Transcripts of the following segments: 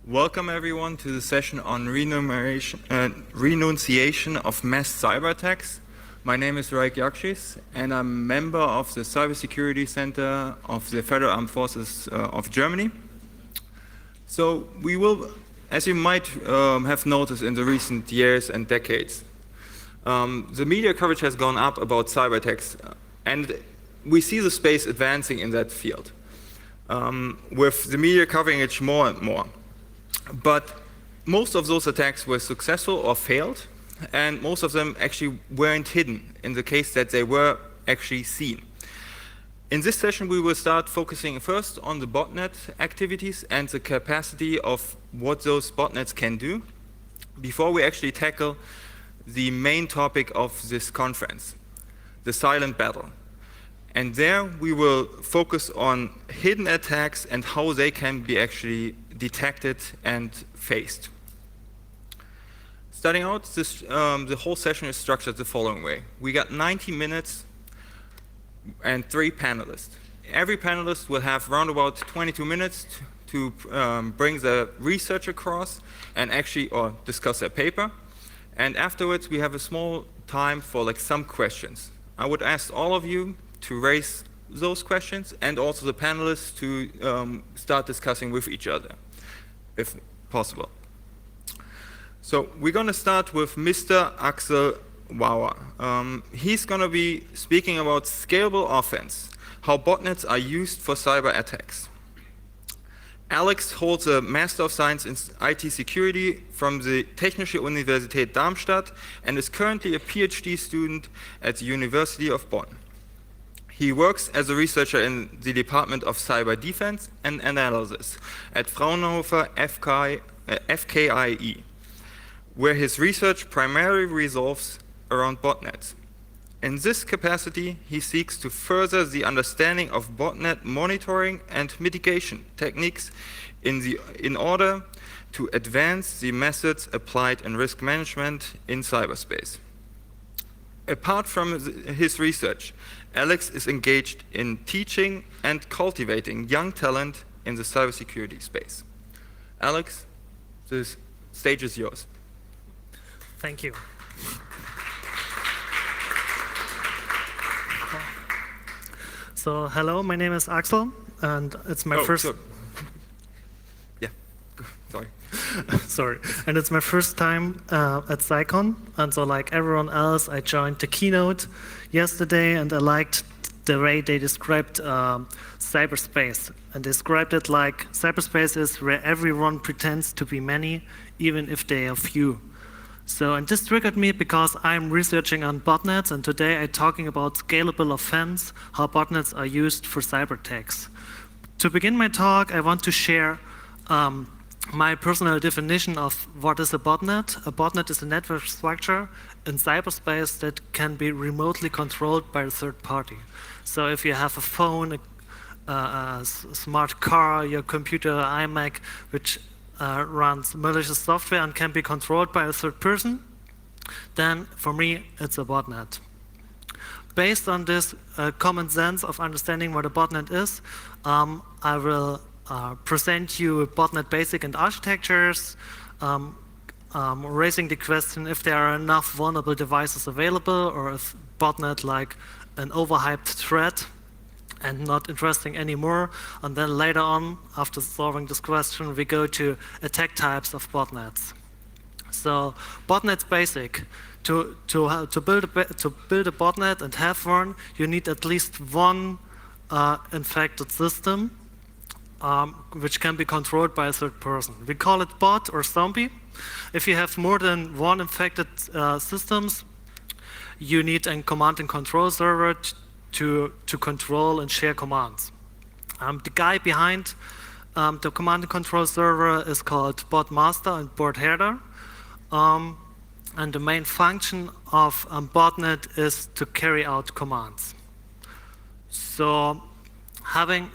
Welcome everyone to the session on renunciation of mass cyber attacks. My name is Raik Yakshis and I'm a member of the Cybersecurity Center of the Federal Armed Forces of Germany. So we will, as you might have noticed in the recent years and decades, the media coverage has gone up about cyber attacks and we see the space advancing in that field, with the media covering it more and more. But most of those attacks were successful or failed, and most of them actually weren't hidden in the case that they were actually seen. In this session, we will start focusing first on the botnet activities and the capacity of what those botnets can do before we actually tackle the main topic of this conference, the silent battle. And there we will focus on hidden attacks and how they can be actually detected and faced. Starting out, the whole session is structured the following way. We got 90 minutes and 3 panelists. Every panelist will have around about 22 minutes to bring the research across and actually discuss their paper. And afterwards, we have a small time for some questions. I would ask all of you to raise those questions and also the panelists to start discussing with each other, if possible. So we're going to start with Mr. Axel Bauer. He's going to be speaking about scalable offense, how botnets are used for cyber attacks. Alex holds a Master of Science in IT Security from the Technische Universität Darmstadt and is currently a PhD student at the University of Bonn. He works as a researcher in the Department of Cyber Defense and Analysis at Fraunhofer FKIE, where his research primarily revolves around botnets. In this capacity, he seeks to further the understanding of botnet monitoring and mitigation techniques in order to advance the methods applied in risk management in cyberspace. Apart from his research, Alex is engaged in teaching and cultivating young talent in the cybersecurity space. Alex, the stage is yours. Thank you. So, hello, my name is Axel, and it's my first... Yeah, sorry. Sorry, and it's my first time at CyCon, and so like everyone else, I joined the keynote yesterday, and I liked the way they described cyberspace, and described it like cyberspace is where everyone pretends to be many, even if they are few. So, and this triggered me because I'm researching on botnets, and today I'm talking about scalable offense, how botnets are used for cyber attacks. To begin my talk, I want to share my personal definition of what is a botnet. A botnet is a network structure in cyberspace that can be remotely controlled by a third party. So if you have a phone, a smart car, your computer, iMac, which runs malicious software and can be controlled by a third person, then for me it's a botnet. Based on this common sense of understanding what a botnet is, I will present you botnet basic and architectures, raising the question if there are enough vulnerable devices available, or if botnet like an overhyped threat and not interesting anymore. And then later on, after solving this question, we go to attack types of botnets. So botnets basic. To build a botnet and have one, you need at least one infected system, which can be controlled by a third person. We call it bot or zombie. If you have more than one infected systems, you need a command and control server to control and share commands. The guy behind the command and control server is called bot master and bot header. And the main function of a botnet is to carry out commands. So having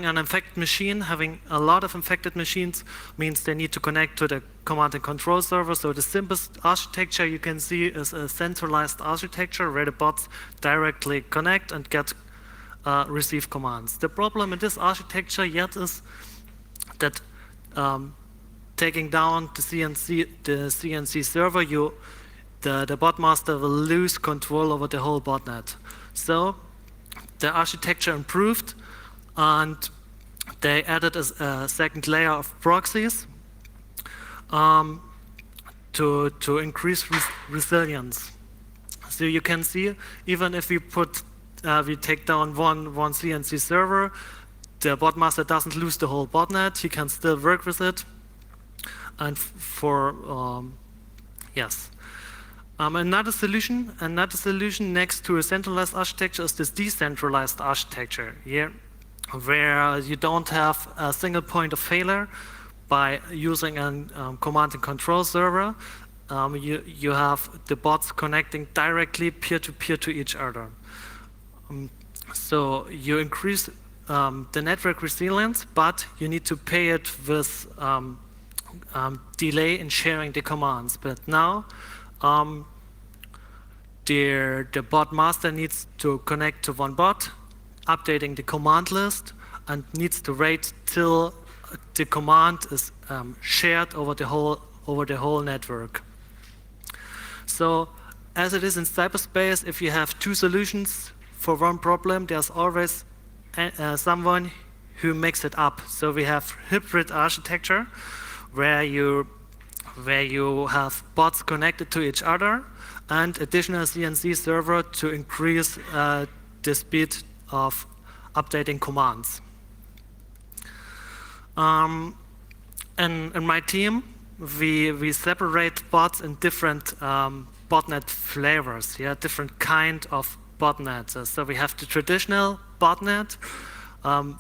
an infected machine, having a lot of infected machines, means they need to connect to the command and control server. So the simplest architecture you can see is a centralized architecture where the bots directly connect and receive commands. The problem in this architecture yet is that taking down the CNC server, the bot master will lose control over the whole botnet. So the architecture improved, and they added a second layer of proxies to increase resilience. So you can see, even if we take down one CNC server, the bot master doesn't lose the whole botnet. He can still work with it. And yes. Another solution next to a centralized architecture is this decentralized architecture here, where you don't have a single point of failure by using a command and control server. You have the bots connecting directly peer-to-peer to each other. So you increase the network resilience, but you need to pay it with delay in sharing the commands. But now the bot master needs to connect to one bot, updating the command list, and needs to wait till the command is shared over the whole network. So, as it is in cyberspace, if you have two solutions for one problem, there's always someone who makes it up. So we have hybrid architecture, where you have bots connected to each other and additional CNC server to increase the speed of updating commands. In my team, we separate bots in different botnet flavors, different kind of botnets. So we have the traditional botnet,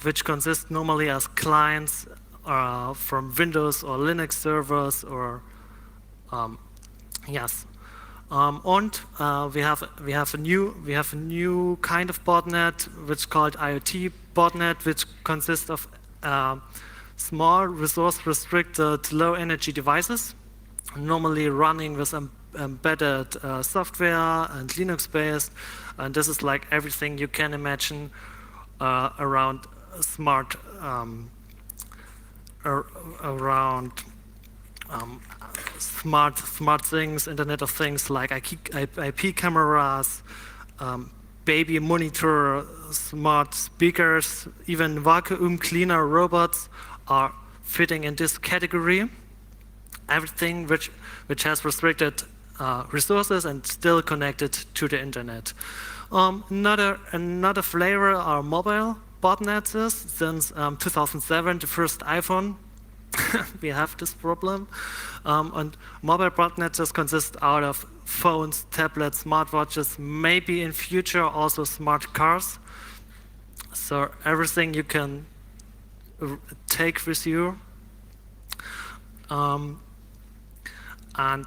which consists normally as clients from Windows or Linux servers, or yes. And we have a new kind of botnet, which is called IoT botnet, which consists of small resource-restricted low-energy devices, normally running with embedded software and Linux-based. And this is like everything you can imagine around smart smart things, Internet of Things, like IP cameras, baby monitor, smart speakers, even vacuum cleaner robots are fitting in this category. Everything which has restricted resources and still connected to the internet. Another flavor are mobile botnets. Since 2007, the first iPhone, we have this problem. And mobile botnets consist out of phones, tablets, smartwatches, maybe in future also smart cars. So everything you can take with you. And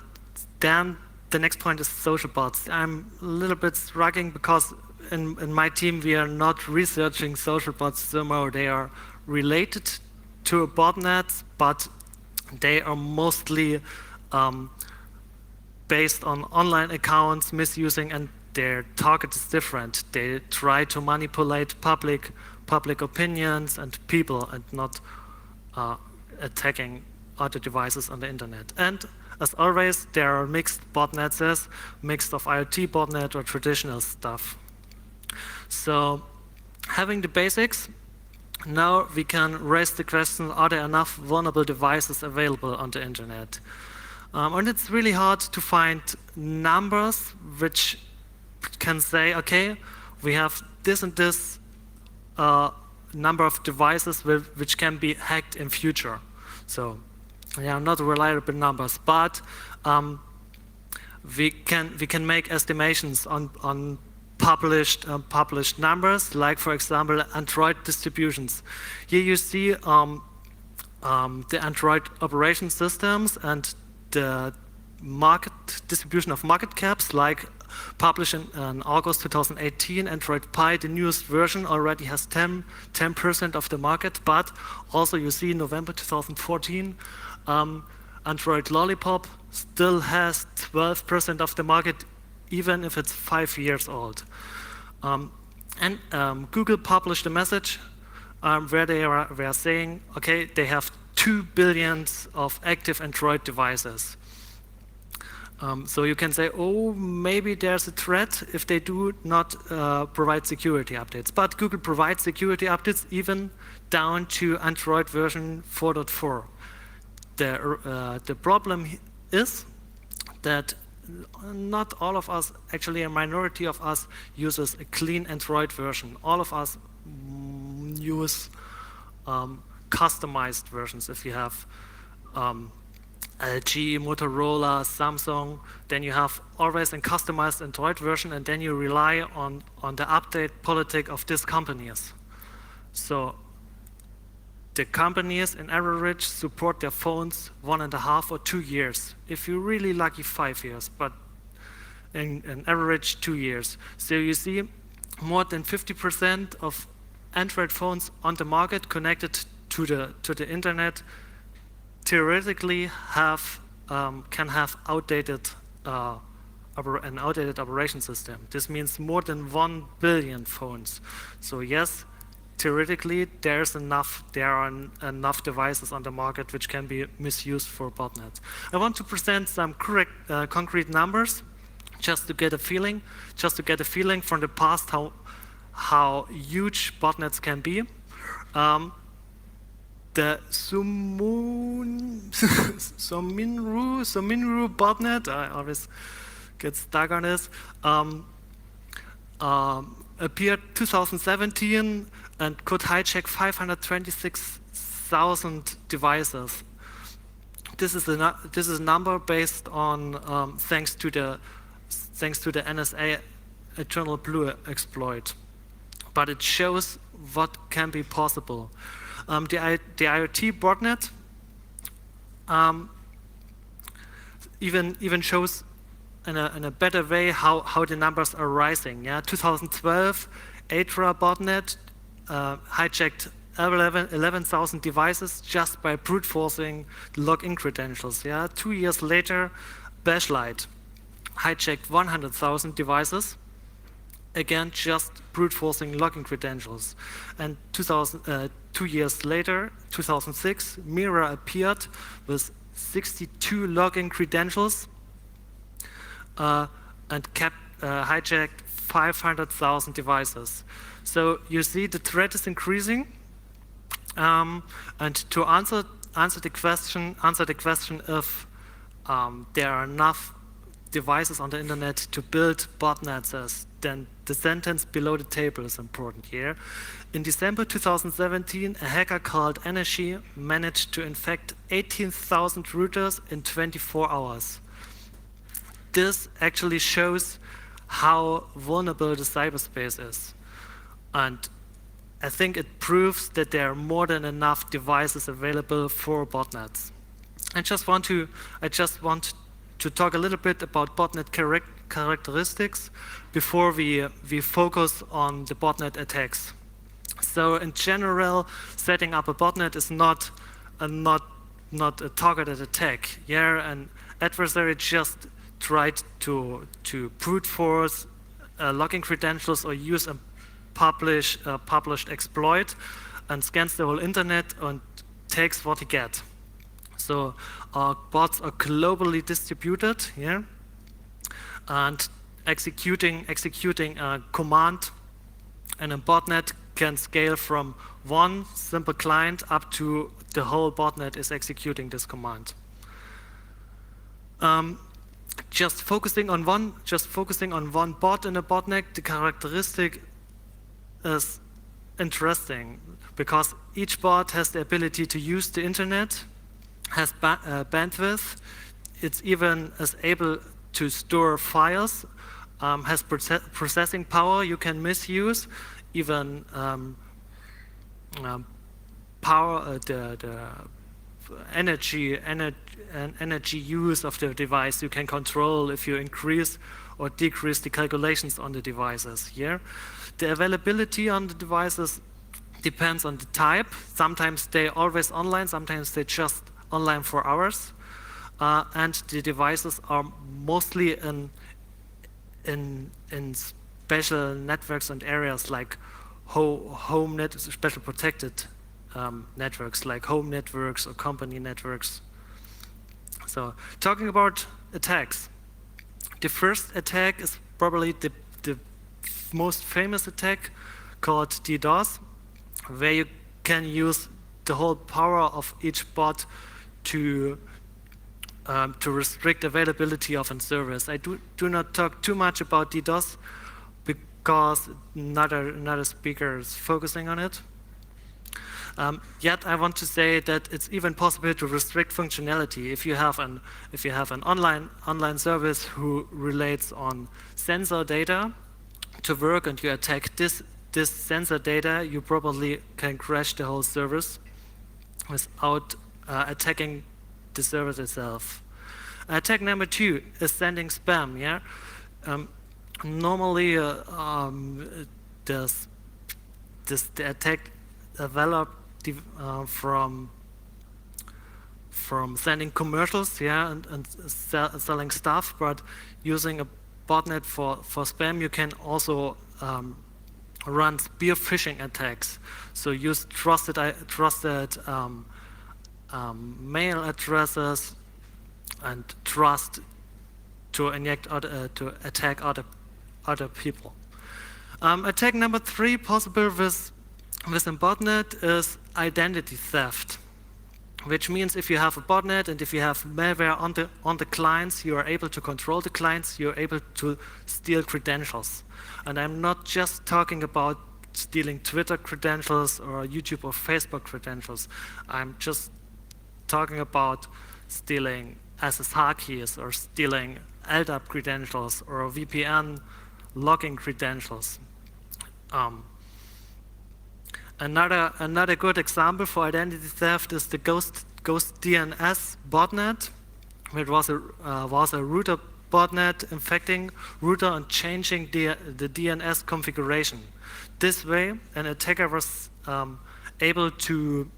then the next point is social bots. I'm a little bit struggling because in my team we are not researching social bots somehow. They are related to a botnet, but they are mostly based on online accounts misusing, and their target is different. They try to manipulate public opinions and people, and not attacking other devices on the internet. And as always, there are mixed botnets, mixed of IoT botnet or traditional stuff. So, having the basics, now we can raise the question, are there enough vulnerable devices available on the internet? And it's really hard to find numbers which can say, okay, we have this and this number of devices which can be hacked in future. So they are not reliable numbers, but we can make estimations on published numbers, like for example Android distributions. Here you see the Android operation systems and the market distribution of market caps, like published in August 2018. Android Pie, the newest version, already has 10% of the market, but also you see in November 2014 Android Lollipop still has 12% of the market, even if it's 5 years old. Google published a message where they were saying, okay, they have 2 billion of active Android devices. So you can say, oh, maybe there's a threat if they do not provide security updates. But Google provides security updates even down to Android version 4.4. The problem is that not all of us, actually a minority of us, uses a clean Android version. All of us use customized versions. If you have LG, Motorola, Samsung, then you have always a customized Android version, and then you rely on the update politic of these companies. So the companies in average support their phones 1.5 or 2 years. If you're really lucky, 5 years, but in average 2 years. So you see more than 50% of Android phones on the market connected to the internet theoretically can have an outdated operation system. This means more than 1 billion phones. So yes, theoretically there are enough devices on the market which can be misused for botnets. I want to present some concrete numbers just to get a feeling from the past how huge botnets can be. The Sominru botnet, I always get stuck on this, appeared 2017 and could hijack 526,000 devices. This is a number based on thanks to the NSA Eternal Blue exploit, but it shows what can be possible. The IoT botnet even shows in a better way how the numbers are rising. Yeah, 2012, Atra botnet hijacked 11,000 devices just by brute forcing the login credentials. Yeah, 2 years later, Bashlight hijacked 100,000 devices. Again, just brute forcing login credentials. And 2 years later, 2006, Mira appeared with 62 login credentials and hijacked 500,000 devices. So you see the threat is increasing. And to answer the question if there are enough devices on the internet to build botnets, then the sentence below the table is important here. In December 2017, a hacker called Energy managed to infect 18,000 routers in 24 hours. This actually shows how vulnerable the cyberspace is. And I think it proves that there are more than enough devices available for botnets. I just want to talk a little bit about botnet characteristics before we focus on the botnet attacks. So in general, setting up a botnet is not a targeted attack. Yeah, an adversary just tried to brute force login credentials or use a published exploit and scans the whole internet and takes what he gets. So our bots are globally distributed, yeah, and executing a command, and a botnet can scale from one simple client up to the whole botnet is executing this command. Just focusing on one bot in a botnet, the characteristic is interesting because each bot has the ability to use the internet, has bandwidth, it's even is able to store files, has processing power you can misuse, even power the energy use of the device you can control if you increase or decrease the calculations on the devices here. The availability on the devices depends on the type. Sometimes they're always online, sometimes they're just online for hours. And the devices are mostly in special networks and areas like special protected networks like home networks or company networks. So talking about attacks, the first attack is probably the most famous attack called DDoS, where you can use the whole power of each bot to restrict availability of a service. I do not talk too much about DDoS because another speaker is focusing on it. Yet I want to say that it's even possible to restrict functionality. If you have an online service who relates on sensor data to work, and you attack this sensor data, you probably can crash the whole service without attacking the service itself. Attack number 2 is sending spam. Yeah, normally the attack developed from sending commercials, yeah, and selling stuff, but using a botnet for spam, you can also run spear phishing attacks. So use trusted mail addresses and trust to attack other people. Attack number 3 possible with a botnet is identity theft, which means if you have a botnet and if you have malware on the clients, you are able to control the clients, you're able to steal credentials. And I'm not just talking about stealing Twitter credentials or YouTube or Facebook credentials. I'm just talking about stealing SSH keys or stealing LDAP credentials or VPN logging credentials. Another good example for identity theft is the Ghost DNS botnet, which was a router botnet infecting router and changing the DNS configuration. This way, an attacker was able to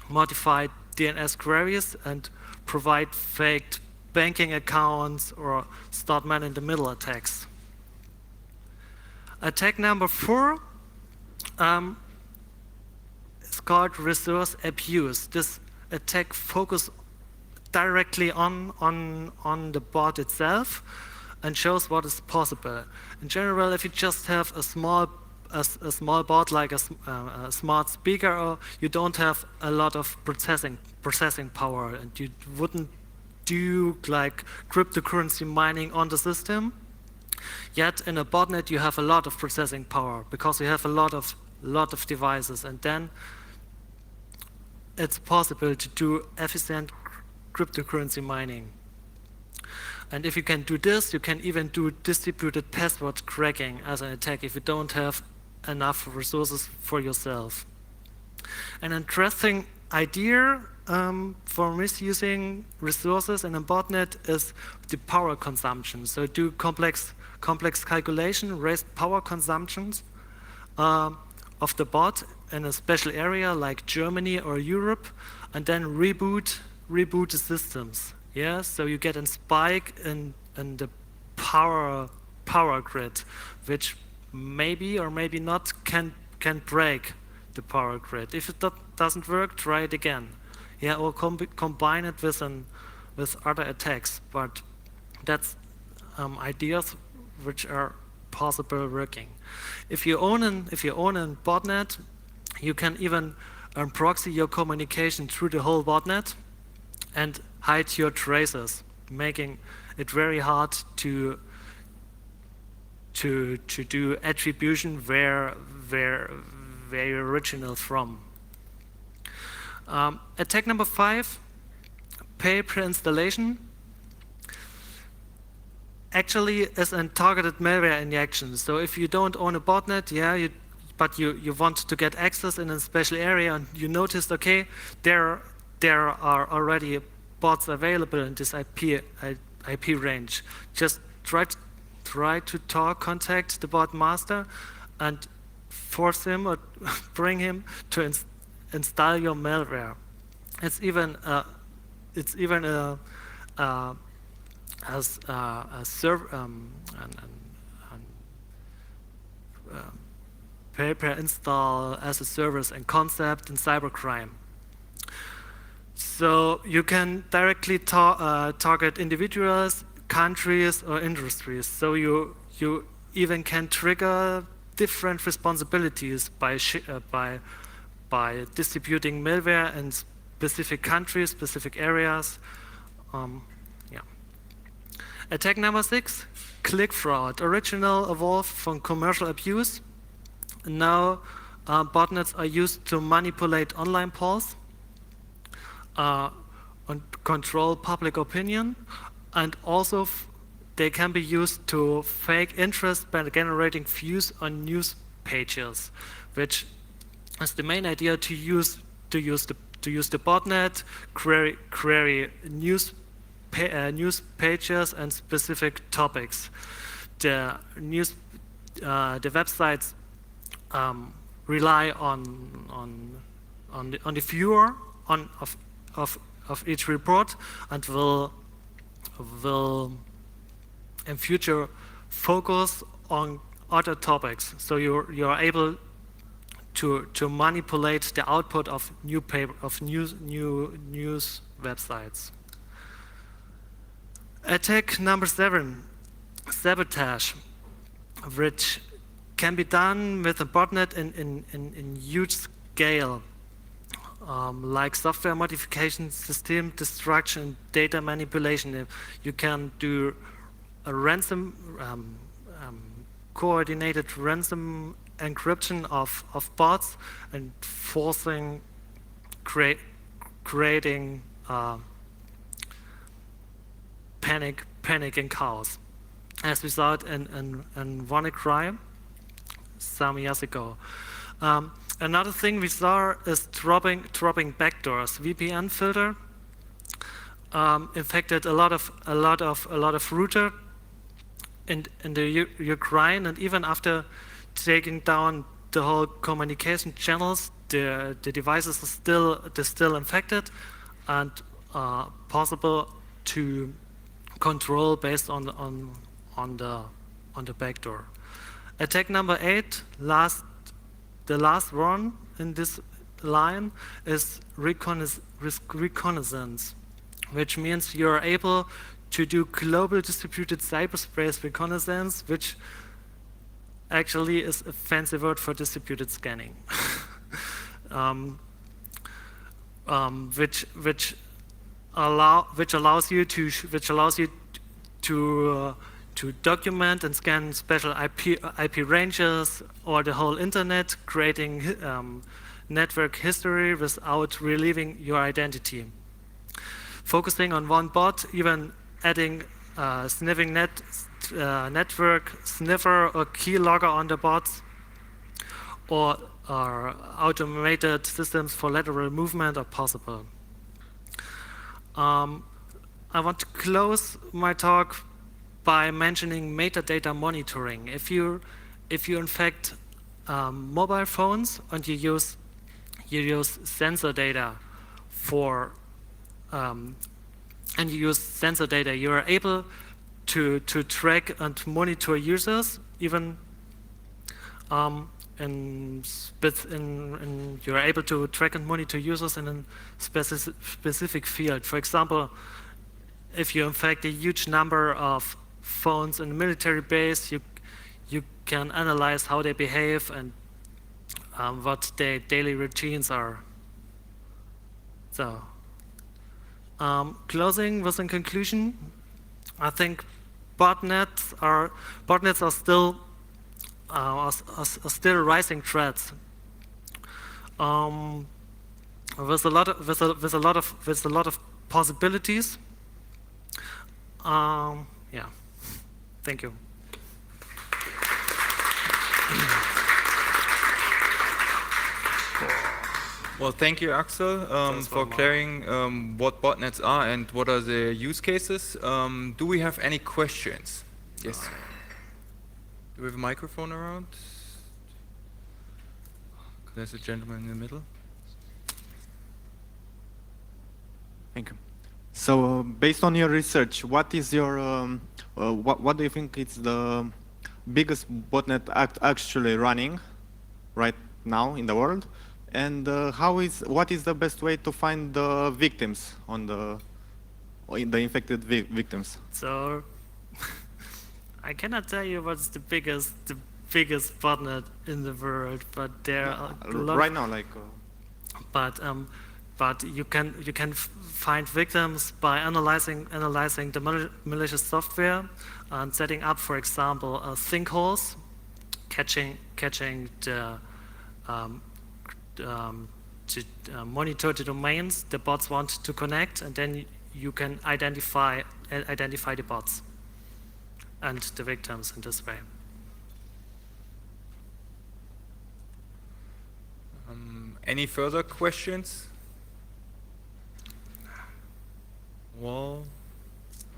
modify DNS queries and provide faked banking accounts or start man-in-the-middle attacks. Attack number 4 is called resource abuse. This attack focuses directly on the bot itself and shows what is possible. In general, if you just have a small bot like a smart speaker, or you don't have a lot of processing power, and you wouldn't do like cryptocurrency mining on the system. Yet in a botnet you have a lot of processing power because you have a lot of devices, and then it's possible to do efficient cryptocurrency mining. And if you can do this, you can even do distributed password cracking as an attack if you don't have enough resources for yourself. An interesting idea for misusing resources in a botnet is the power consumption. So do complex calculation, raise power consumptions of the bot in a special area like Germany or Europe, and then reboot the systems. Yeah, so you get a spike in the power grid, which maybe or maybe not can break the power grid. If it doesn't work, try it again. Yeah, or combine it with other attacks. But that's ideas which are possible working. If you own a botnet, you can even proxy your communication through the whole botnet and hide your traces, making it very hard to do attribution where you're original from. Attack number 5, pay per installation. Actually is a targeted malware injection. So if you don't own a botnet, yeah, but you want to get access in a special area, and you noticed, okay, there are already bots available in this IP range. Just try to contact the bot master and force him or bring him to install your malware. It's even pay-per-install as a service and concept in cybercrime. So you can directly target individuals, countries, or industries. So you even can trigger different responsibilities by distributing malware in specific countries, specific areas. Yeah. Attack number 6, click fraud. Original evolved from commercial abuse. Now botnets are used to manipulate online polls, and control public opinion, and also they can be used to fake interest by generating views on news pages, which is the main idea to use the botnet, query news pages and specific topics. The websites rely on the viewer of each report, and will in future focus on other topics. So you're able to manipulate the output of news websites. Attack number 7, sabotage, which can be done with a botnet in huge scale, like software modification, system destruction, data manipulation. You can do a coordinated ransom encryption of bots and creating panic and chaos, as we saw it in WannaCry some years ago. Another thing we saw is dropping backdoors. VPN filter infected a lot of router in the Ukraine, and even after taking down the whole communication channels, the devices are still infected and possible to control based on the backdoor. Attack number 8, the last one in this line, is reconnaissance, which means you're able to do global distributed cyberspace reconnaissance, which actually is a fancy word for distributed scanning, which allows you to document and scan special IP ranges or the whole internet, creating network history without relieving your identity. Focusing on one bot, even adding sniffing network sniffer or keylogger on the bots, or automated systems for lateral movement are possible. I want to close my talk by mentioning metadata monitoring. If you infect mobile phones and you use sensor data you are able to track and monitor users, even you're able to track and monitor users in a specific field. For example, if you infect a huge number of phones in a military base, you can analyze how they behave and what their daily routines are. So, closing with a conclusion, I think botnets are still rising threats. With a lot of possibilities. Yeah, thank you. Well, thank you, Axel, for clearing what botnets are and what are the use cases. Do we have any questions? Yes. Do we have a microphone around? There's a gentleman in the middle. Thank you. So, based on your research, what is your what do you think is the biggest botnet actually running right now in the world? And what is the best way to find the victims on the infected victims? So I cannot tell you what's the biggest botnet in the world, but there are a lot. Right now, like. But you can find victims by analyzing the malicious software and setting up, for example, sinkholes, catching the to monitor the domains the bots want to connect, and then you can identify the bots and the victims in this way. Any further questions? Well,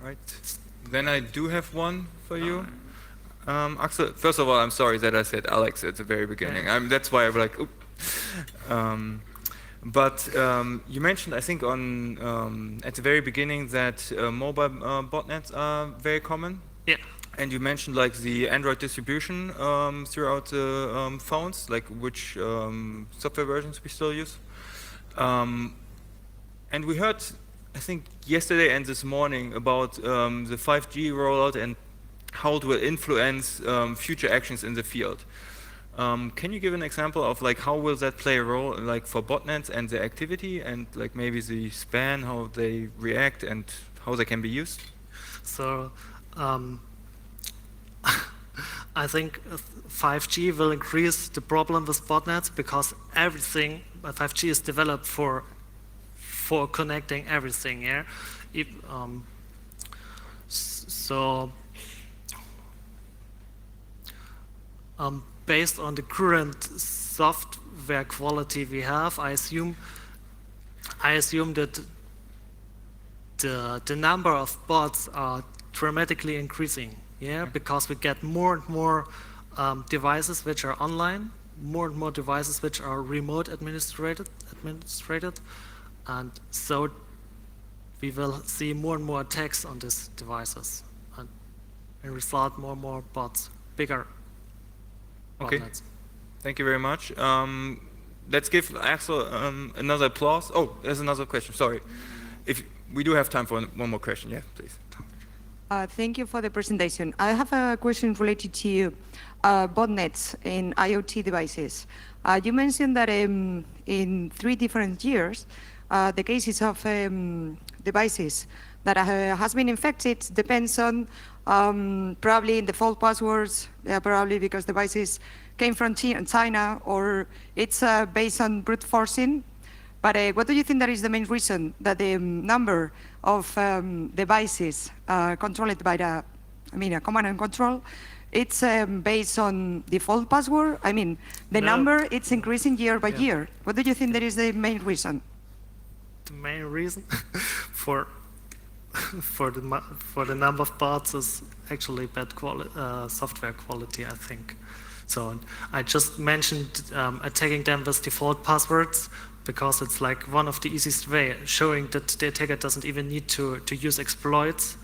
right. Then I do have one for you. Axel, first of all, I'm sorry that I said Alex at the very beginning. That's why I'm like, oop. But you mentioned, I think, at the very beginning that mobile botnets are very common. Yeah. And you mentioned like the Android distribution throughout the phones, like which software versions we still use. And we heard, I think, yesterday and this morning about the 5G rollout and how it will influence future actions in the field. Can you give an example of like how will that play a role like for botnets and the activity and like maybe the span, how they react and how they can be used? So I think 5G will increase the problem with botnets because everything 5G is developed for connecting everything. Yeah. Based on the current software quality we have, I assume that the number of bots are dramatically increasing. Yeah, because we get more and more devices which are online, more and more devices which are remote administrated, and so we will see more and more attacks on these devices, and result more and more bots, bigger. Okay, botnets. Thank you very much. Let's give Axel another applause. Oh, there's another question. Sorry, if we do have time for one more question, yeah, please. Thank you for the presentation. I have a question related to botnets in IoT devices. You mentioned that in 3 different years, the cases of devices that has been infected depends on probably default passwords, probably because devices came from China, or it's based on brute forcing. But what do you think that is the main reason that the number of devices controlled by a command and control, it's based on default password? I mean, the number, it's increasing year by year. What do you think that is the main reason? The main reason for the number of bots is actually bad software quality, I think. So I just mentioned attacking them with default passwords, because it's like one of the easiest way, showing that the attacker doesn't even need to use exploits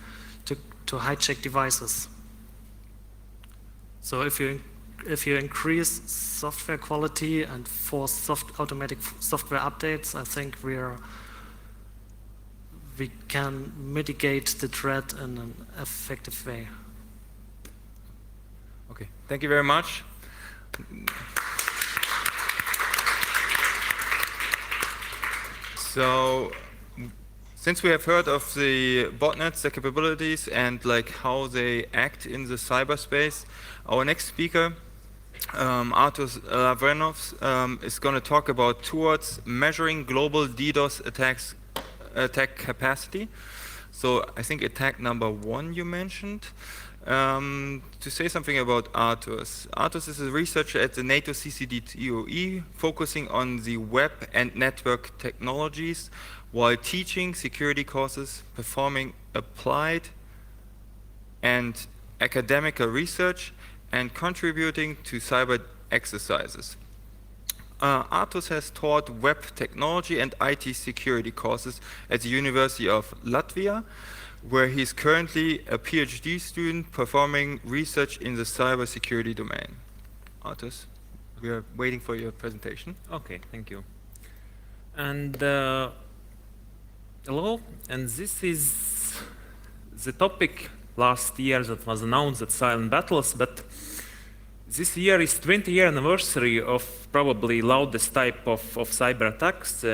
to hijack devices. So if you increase software quality and force automatic software updates, I think we can mitigate the threat in an effective way. Okay, thank you very much. So, since we have heard of the botnets, the capabilities, and like how they act in the cyberspace, our next speaker, Artur Lavrenov, is going to talk about towards measuring global DDoS attack capacity. So I think attack number 1 you mentioned. To say something about Artus. Artus is a researcher at the NATO CCDTOE, focusing on the web and network technologies while teaching security courses, performing applied and academic research, and contributing to cyber exercises. Artus has taught web technology and IT security courses at the University of Latvia, where he's currently a PhD student performing research in the cybersecurity domain. Artus? We are waiting for your presentation. Okay, thank you. And hello, and this is the topic last year that was announced at Silent Battles, but this year is 20-year anniversary of probably loudest type of cyber attacks,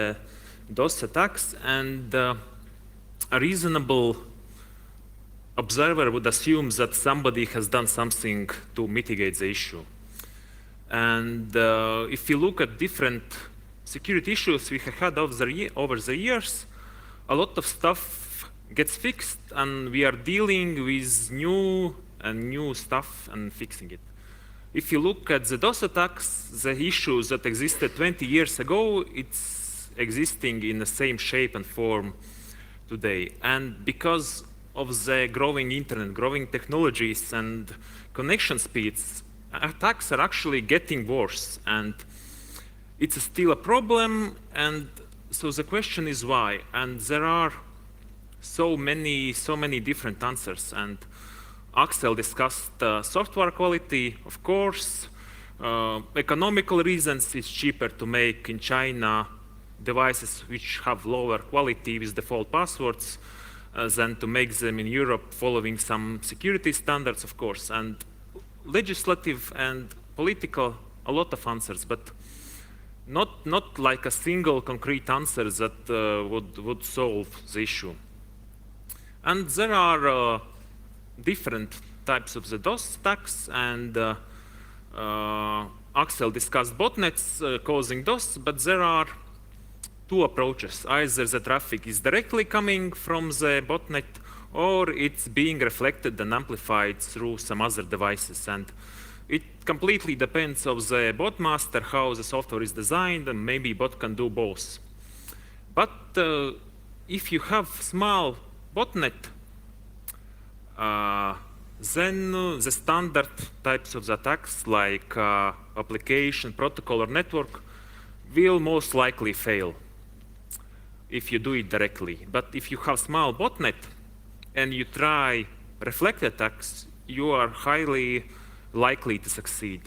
DOS attacks, and a reasonable observer would assume that somebody has done something to mitigate the issue. And if you look at different security issues we have had over the years, a lot of stuff gets fixed, and we are dealing with new stuff and fixing it. If you look at the DOS attacks, the issues that existed 20 years ago, it's existing in the same shape and form today. And because of the growing internet, growing technologies, and connection speeds, attacks are actually getting worse. And it's still a problem, and so the question is why? And there are so many different answers. And Axel discussed software quality, of course. Economical reasons, it's cheaper to make in China devices which have lower quality with default passwords than to make them in Europe following some security standards, of course. And legislative and political, a lot of answers, but not like a single concrete answer that would solve the issue. And there are different types of the DOS attacks, and Axel discussed botnets causing DOS, but there are two approaches. Either the traffic is directly coming from the botnet, or it's being reflected and amplified through some other devices. And it completely depends on the bot master, how the software is designed, and maybe bot can do both. But if you have small botnet, then the standard types of the attacks, like application, protocol, or network, will most likely fail if you do it directly. But if you have small botnet and you try reflect attacks, you are highly likely to succeed.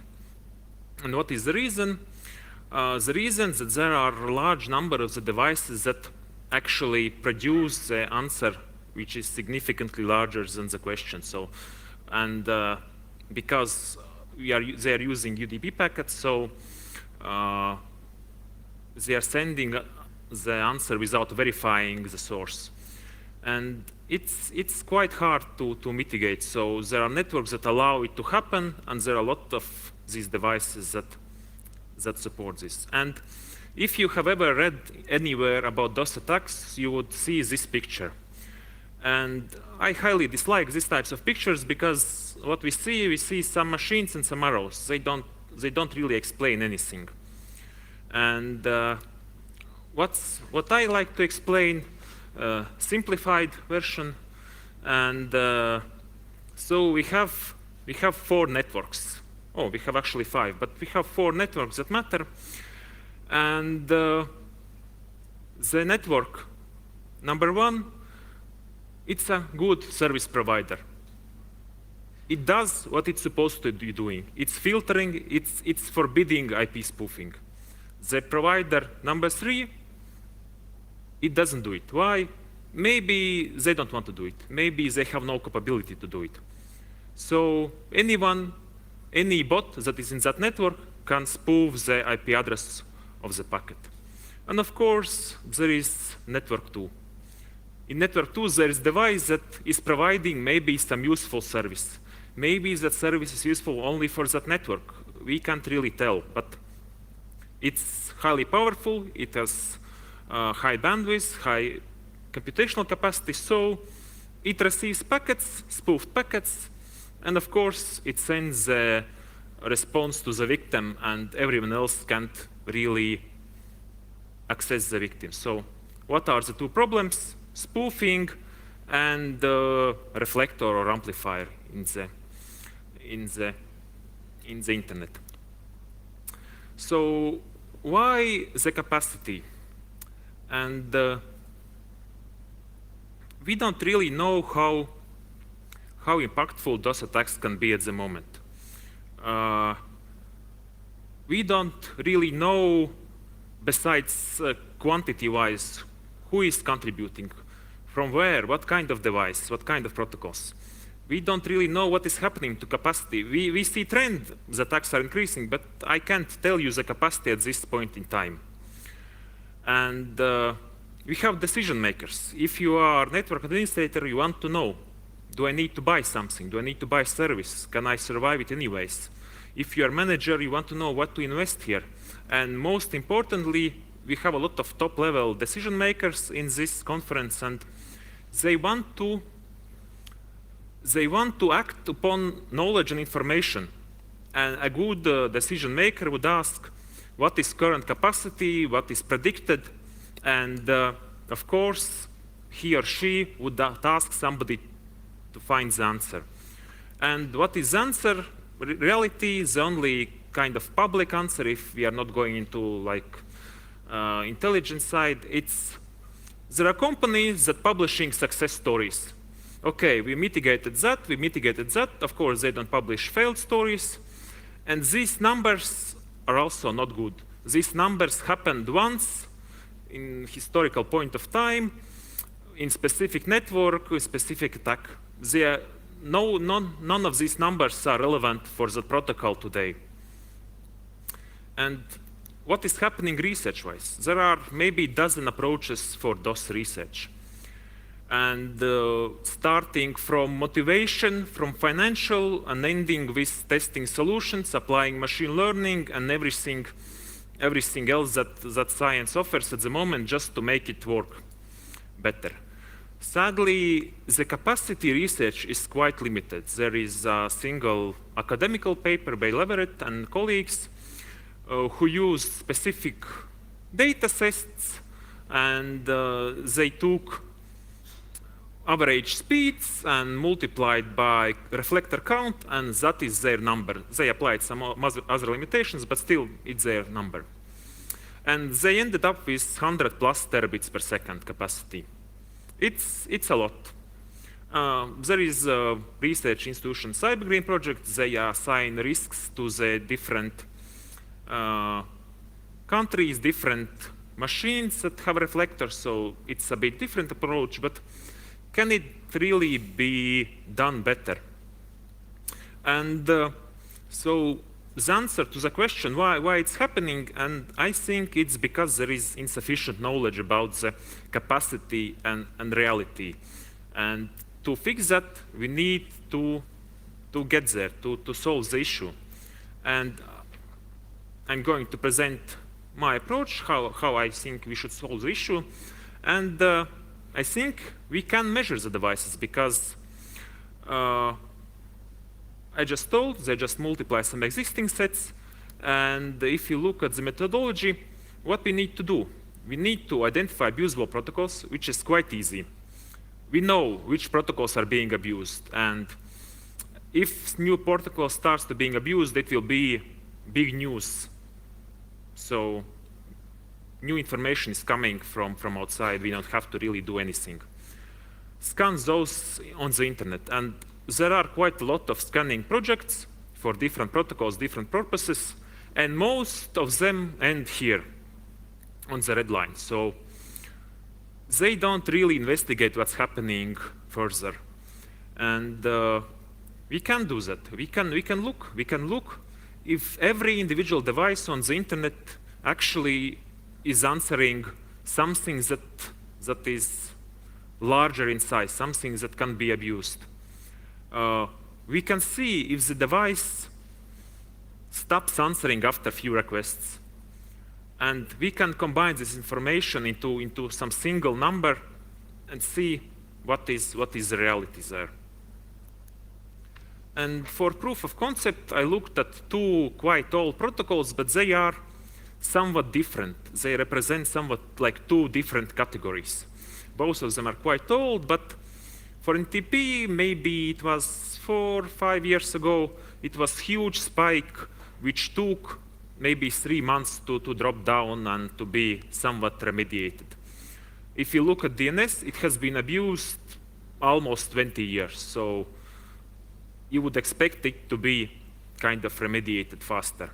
And what is the reason? The reason is that there are a large number of the devices that actually produce the answer which is significantly larger than the question. So, and because they are using UDP packets, so they are sending the answer without verifying the source. And it's quite hard to mitigate. So there are networks that allow it to happen, and there are a lot of these devices that support this. And if you have ever read anywhere about DOS attacks, you would see this picture. And I highly dislike these types of pictures because what we see some machines and some arrows. They don't really explain anything. And what I like to explain, simplified version. And so we have 4 networks. Oh, we have actually 5, but we have 4 networks that matter. And the network, number 1, it's a good service provider. It does what it's supposed to be doing. It's filtering, it's forbidding IP spoofing. The provider, number 3, it doesn't do it. Why? Maybe they don't want to do it. Maybe they have no capability to do it. So anyone, any bot that is in that network can spoof the IP address of the packet. And of course, there is network 2. In network 2, there is a device that is providing maybe some useful service. Maybe that service is useful only for that network. We can't really tell, but it's highly powerful. It has high bandwidth, high computational capacity, so it receives packets, spoofed packets, and of course, it sends a response to the victim, and everyone else can't really access the victim. So what are the 2 problems? Spoofing and reflector or amplifier in the internet. So why the capacity? And we don't really know how impactful DOS attacks can be at the moment. we don't really know, besides quantity-wise, who is contributing, from where, what kind of device, what kind of protocols. We don't really know what is happening to capacity. We see trend, the attacks are increasing, but I can't tell you the capacity at this point in time. And we have decision makers. If you are network administrator, you want to know, do I need to buy something? Do I need to buy service? Can I survive it anyways? If you're a manager, you want to know what to invest here. And most importantly, we have a lot of top-level decision makers in this conference, and they want to act upon knowledge and information. And a good decision maker would ask, what is current capacity, what is predicted, and of course, he or she would ask somebody to find the answer. And what is the answer? Reality is the only kind of public answer, if we are not going into like intelligence side. There are companies that publishing success stories. Okay, we mitigated that. Of course, they don't publish failed stories. And these numbers are also not good. These numbers happened once in historical point of time, in specific network, with specific attack. None of these numbers are relevant for the protocol today. And what is happening research-wise? There are maybe a dozen approaches for DOS research. And starting from motivation, from financial, and ending with testing solutions, applying machine learning, and everything else that science offers at the moment just to make it work better. Sadly, the capacity research is quite limited. There is a single academical paper by Leverett and colleagues who use specific data sets, and they took average speeds and multiplied by reflector count, and that is their number. They applied some other limitations, but still it's their number. And they ended up with 100 plus terabits per second capacity. It's a lot. There is a research institution, Cybergreen project. They assign risks to the different countries, different machines that have reflectors, so it's a bit different approach, but can it really be done better? And so the answer to the question why it's happening, and I think it's because there is insufficient knowledge about the capacity and reality. And to fix that, we need to get there, to solve the issue. And I'm going to present my approach, how I think we should solve the issue. And I think we can measure the devices because I just told they just multiply some existing sets. And if you look at the methodology, what we need to do, we need to identify abusable protocols, which is quite easy. We know which protocols are being abused. And if new protocol starts to being abused, it will be big news. So new information is coming from outside. We don't have to really do anything. Scan those on the internet. And there are quite a lot of scanning projects for different protocols, different purposes. And most of them end here on the red line. So they don't really investigate what's happening further. And we can do that. We can look if every individual device on the internet actually is answering something that is larger in size, something that can be abused. We can see if the device stops answering after few requests. And we can combine this information into some single number and see what is the reality there. And for proof of concept, I looked at two quite old protocols, but they are somewhat different. They represent somewhat like two different categories. Both of them are quite old, but for NTP, maybe it was 4 or 5 years ago, it was huge spike, which took maybe 3 months to drop down and to be somewhat remediated. If you look at DNS, it has been abused almost 20 years. So you would expect it to be kind of remediated faster.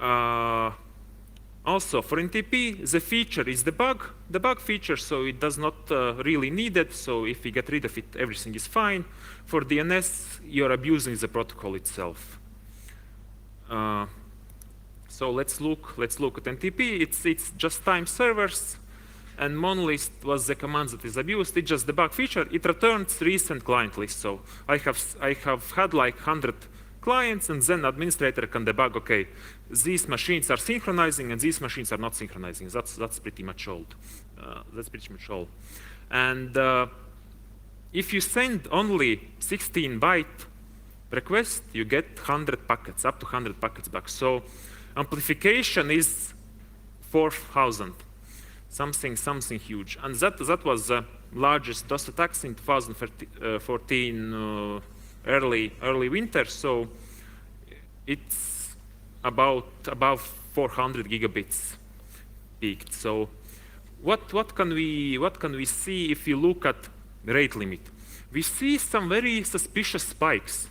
Also, for NTP, the feature is the bug feature, so it does not really need it. So if we get rid of it, everything is fine. For DNS, you're abusing the protocol itself. So let's look at NTP. It's just time servers, and monolith was the command that is abused. It's just the bug feature. It returns recent client list. So I have had like 100 clients, and then administrator can debug. Okay, these machines are synchronizing, and these machines are not synchronizing. That's pretty much old. That's pretty much all. And if you send only 16-byte request, you get 100 packets, up to 100 packets back. So amplification is 4,000, something huge. And that was the largest DOS attacks in 2014 early winter. So it's above 400 gigabits peaked. So what can we see if you look at rate limit? We see some very suspicious spikes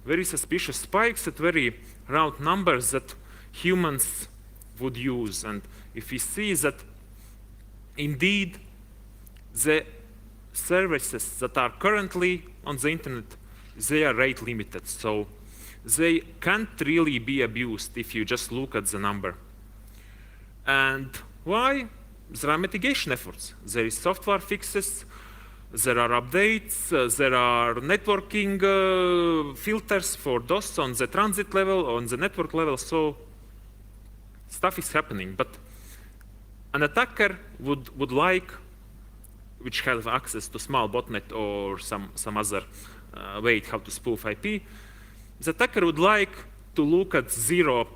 at very round numbers that humans would use. And if we see that indeed the services that are currently on the internet, they are rate limited. So they can't really be abused if you just look at the number. And why? There are mitigation efforts. There is software fixes, there are updates, there are networking filters for DOS on the transit level, on the network level, so stuff is happening. But an attacker would like, which has access to small botnet or some other way how to spoof IP, the attacker would like to look at zero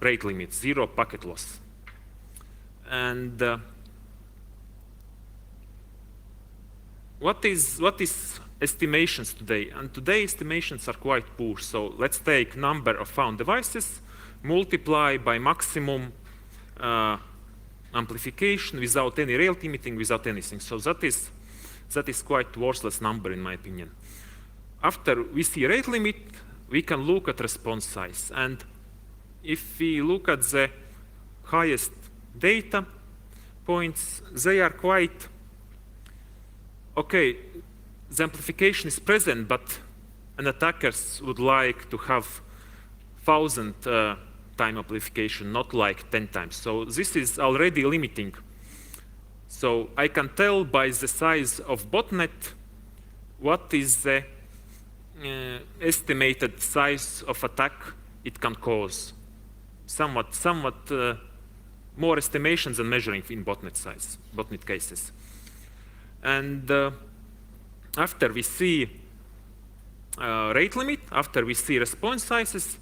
rate limit, zero packet loss. And what is estimations today? And today estimations are quite poor. So let's take number of found devices, multiply by maximum amplification without any rate limiting, without anything. So that is quite worthless number in my opinion. After we see rate limit, we can look at response size. And if we look at the highest data points, they are quite okay. The amplification is present, but an attackers would like to have 1,000 time amplification, not like 10 times. So this is already limiting. So I can tell by the size of botnet what is the estimated size of attack it can cause. Somewhat more estimations than measuring in botnet size, botnet cases. And after we see rate limit, after we see response sizes,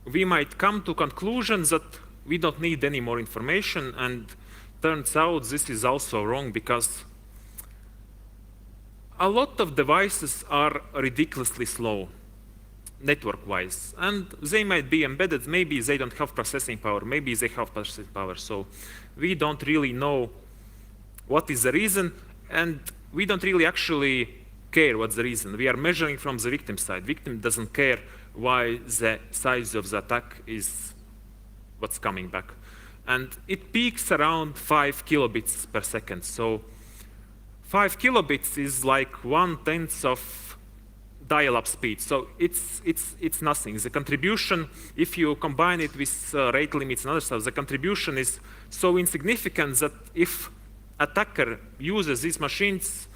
we might come to conclusions that we don't need any more information, and turns out this is also wrong because a lot of devices are ridiculously slow network-wise, and they might be embedded, maybe they don't have processing power, maybe they have processing power, so we don't really know what is the reason, and we don't really actually care what's the reason. We are measuring from the victim side. Victim doesn't care why the size of the attack is what's coming back. And it peaks around 5 kilobits per second. So 5 kilobits is like 1/10 of dial-up speed. So it's nothing. The contribution, if you combine it with rate limits and other stuff, the contribution is so insignificant that if attacker uses these machines